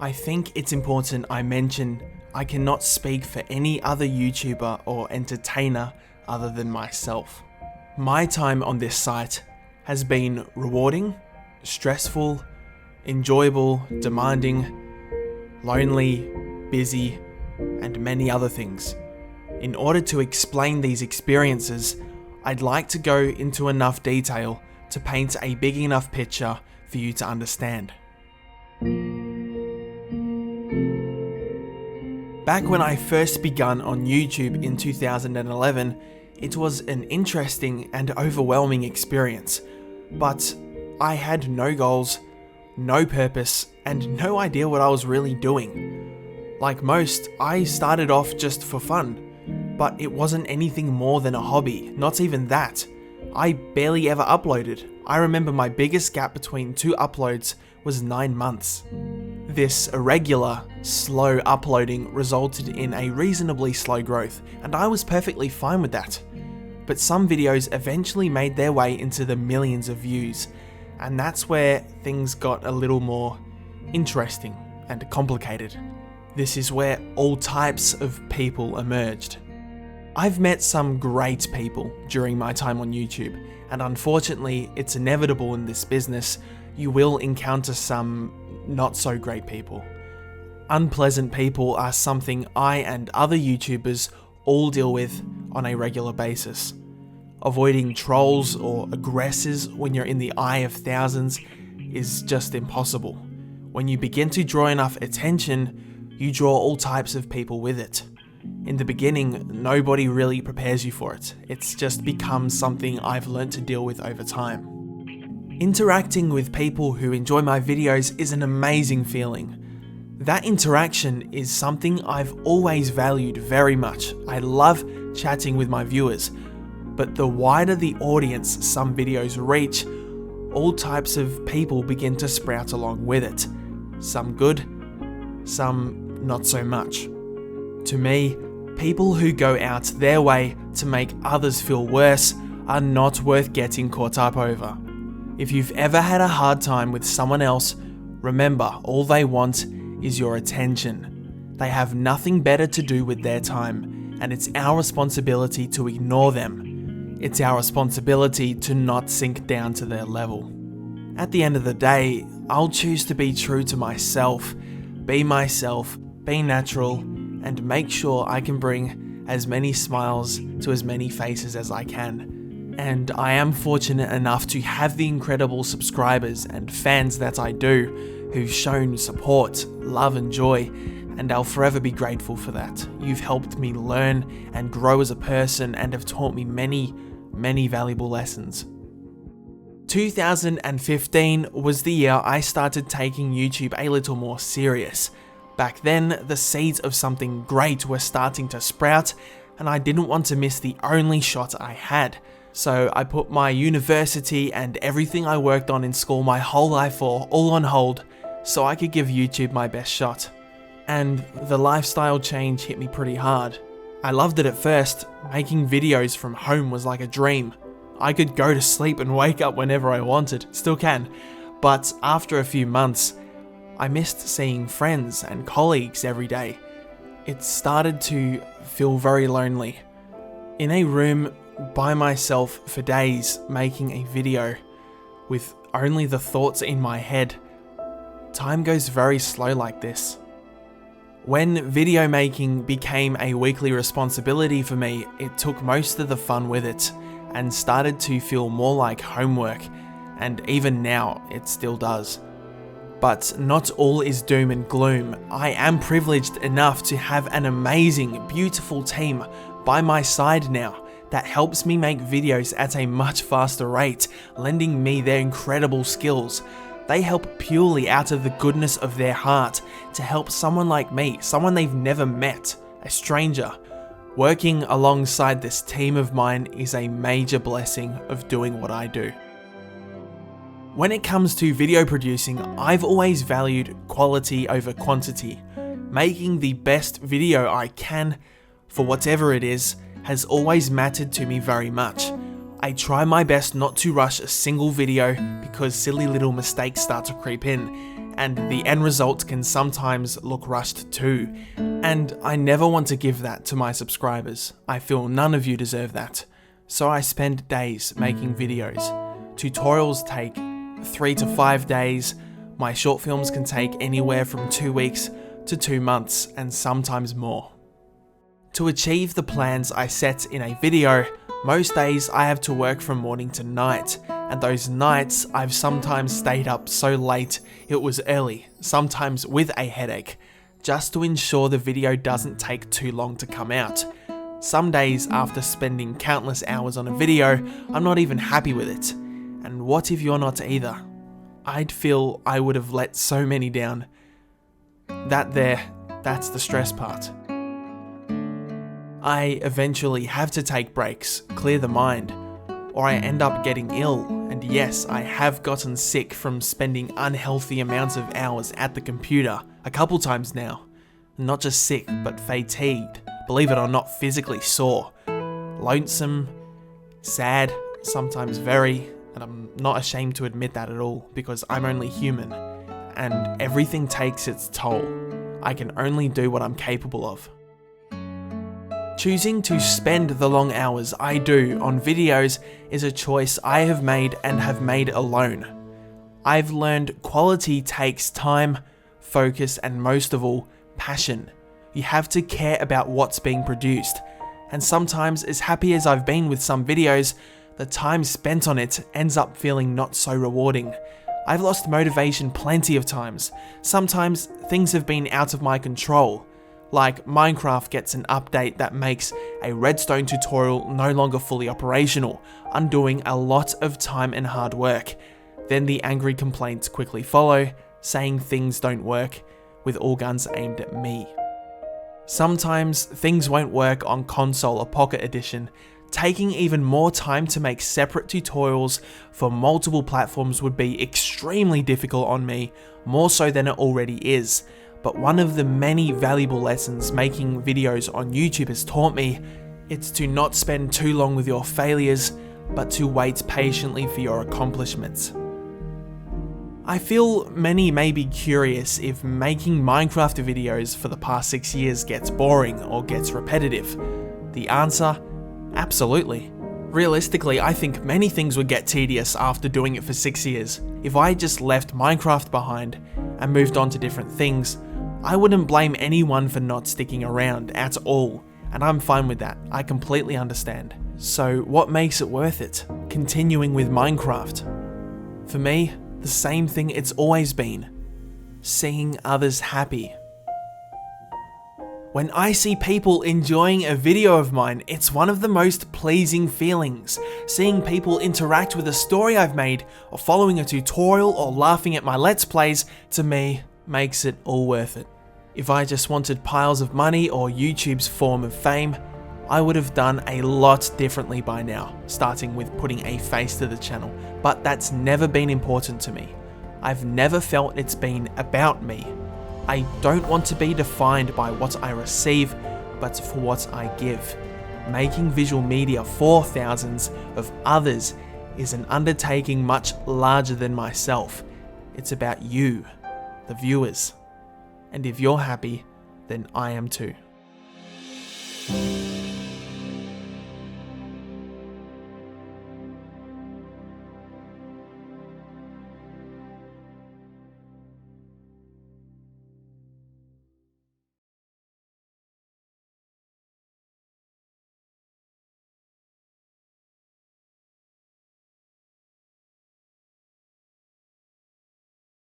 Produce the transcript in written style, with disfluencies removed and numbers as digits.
I think it's important I mention I cannot speak for any other YouTuber or entertainer other than myself. My time on this site has been rewarding, stressful, enjoyable, demanding, lonely, busy, and many other things. In order to explain these experiences, I'd like to go into enough detail to paint a big enough picture for you to understand. Back when I first begun on YouTube in 2011, it was an interesting and overwhelming experience, but I had no goals, no purpose, and no idea what I was really doing. Like most, I started off just for fun, but it wasn't anything more than a hobby, not even that. I barely ever uploaded. I remember my biggest gap between 2 uploads was 9 months. This irregular, slow uploading resulted in a reasonably slow growth, and I was perfectly fine with that. But some videos eventually made their way into the millions of views, and that's where things got a little more interesting and complicated. This is where all types of people emerged. I've met some great people during my time on YouTube, and unfortunately, it's inevitable in this business, you will encounter some not so great people. Unpleasant people are something I and other YouTubers all deal with on a regular basis. Avoiding trolls or aggressors when you're in the eye of thousands is just impossible. When you begin to draw enough attention, you draw all types of people with it. In the beginning, nobody really prepares you for it. It's just become something I've learned to deal with over time. Interacting with people who enjoy my videos is an amazing feeling. That interaction is something I've always valued very much. I love chatting with my viewers, but the wider the audience some videos reach, all types of people begin to sprout along with it. Some good, some not so much. To me, people who go out their way to make others feel worse are not worth getting caught up over. If you've ever had a hard time with someone else, remember all they want is your attention. They have nothing better to do with their time, and it's our responsibility to ignore them. It's our responsibility to not sink down to their level. At the end of the day, I'll choose to be true to myself, be natural, and make sure I can bring as many smiles to as many faces as I can. And I am fortunate enough to have the incredible subscribers and fans that I do, who've shown support, love and joy, and I'll forever be grateful for that. You've helped me learn and grow as a person and have taught me many valuable lessons. 2015 was the year I started taking YouTube a little more serious. Back then, the seeds of something great were starting to sprout, and I didn't want to miss the only shot I had. So I put my university and everything I worked on in school my whole life for all on hold, so I could give YouTube my best shot. And the lifestyle change hit me pretty hard. I loved it at first. Making videos from home was like a dream. I could go to sleep and wake up whenever I wanted, still can. But after a few months, I missed seeing friends and colleagues every day. It started to feel very lonely. In a room by myself for days, making a video with only the thoughts in my head. Time goes very slow like this. When video making became a weekly responsibility for me, it took most of the fun with it and started to feel more like homework, and even now it still does. But not all is doom and gloom. I am privileged enough to have an amazing, beautiful team by my side now that helps me make videos at a much faster rate, lending me their incredible skills. They help purely out of the goodness of their heart to help someone like me, someone they've never met, a stranger. Working alongside this team of mine is a major blessing of doing what I do. When it comes to video producing, I've always valued quality over quantity. Making the best video I can, for whatever it is, has always mattered to me very much. I try my best not to rush a single video because silly little mistakes start to creep in, and the end result can sometimes look rushed too. And I never want to give that to my subscribers. I feel none of you deserve that. So I spend days making videos. Tutorials take 3 to 5 days. My short films can take anywhere from 2 weeks to 2 months, and sometimes more. To achieve the plans I set in a video, most days I have to work from morning to night, and those nights I've sometimes stayed up so late it was early, sometimes with a headache, just to ensure the video doesn't take too long to come out. Some days after spending countless hours on a video, I'm not even happy with it. And what if you're not either? I'd feel I would have let so many down. That's the stress part. I eventually have to take breaks, clear the mind, or I end up getting ill. And yes, I have gotten sick from spending unhealthy amounts of hours at the computer a couple times now. Not just sick, but fatigued, believe it or not, physically sore, lonesome, sad, sometimes very, and I'm not ashamed to admit that at all, because I'm only human, and everything takes its toll. I can only do what I'm capable of. Choosing to spend the long hours I do on videos is a choice I have made and have made alone. I've learned quality takes time, focus, and most of all, passion. You have to care about what's being produced, and sometimes, as happy as I've been with some videos, the time spent on it ends up feeling not so rewarding. I've lost motivation plenty of times. Sometimes things have been out of my control. Like Minecraft gets an update that makes a redstone tutorial no longer fully operational, undoing a lot of time and hard work. Then the angry complaints quickly follow, saying things don't work, with all guns aimed at me. Sometimes things won't work on console or Pocket Edition. Taking even more time to make separate tutorials for multiple platforms would be extremely difficult on me, more so than it already is. But one of the many valuable lessons making videos on YouTube has taught me, it's to not spend too long with your failures, but to wait patiently for your accomplishments. I feel many may be curious if making Minecraft videos for the past 6 years gets boring or gets repetitive. The answer? Absolutely. Realistically, I think many things would get tedious after doing it for 6 years. If I just left Minecraft behind and moved on to different things, I wouldn't blame anyone for not sticking around at all, and I'm fine with that. I completely understand. So what makes it worth it? Continuing with Minecraft? For me, the same thing it's always been. Seeing others happy. When I see people enjoying a video of mine, it's one of the most pleasing feelings. Seeing people interact with a story I've made, or following a tutorial, or laughing at my Let's Plays, to me, makes it all worth it. If I just wanted piles of money or YouTube's form of fame, I would have done a lot differently by now, starting with putting a face to the channel, but that's never been important to me. I've never felt it's been about me. I don't want to be defined by what I receive, but for what I give. Making visual media for thousands of others is an undertaking much larger than myself. It's about you, the viewers. And if you're happy, then I am too.